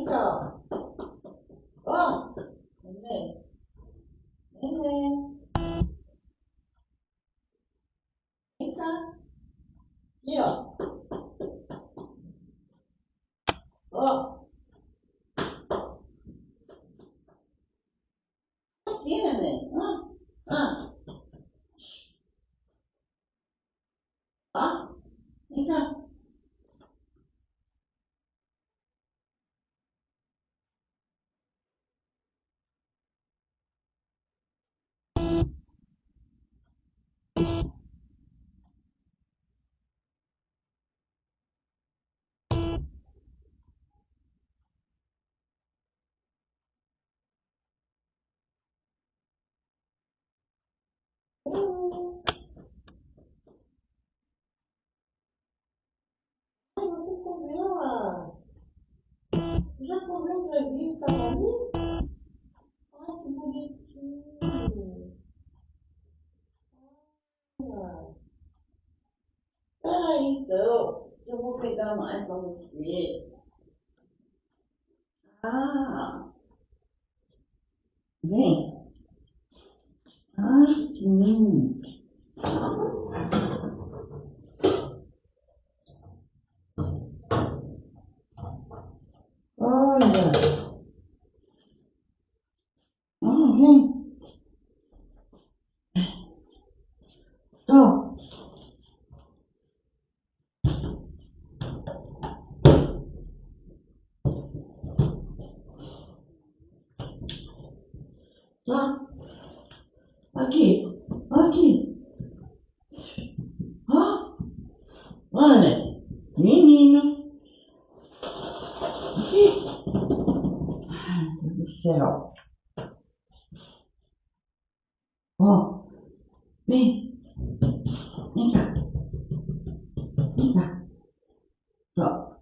cá. Ó, neném. Neném. Vem cá. Aqui, ó. Ó. Aqui, neném. Ah, ah. Tá? Vem cá. Ai, você comeu a... Já comeu o previnho que tava ali? Ai, que bonitinho. Ah. Peraí, então. Eu vou pegar mais pra você. Ah, vem. Ah, sim. Olha. Ah, vem. Tô. Tá. Aqui. Aqui. Ó. Olha. Menino. Aqui. Ai, meu Deus do céu. Ó. Vem. Vem cá. Vem cá. Ó.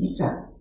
Vem cá.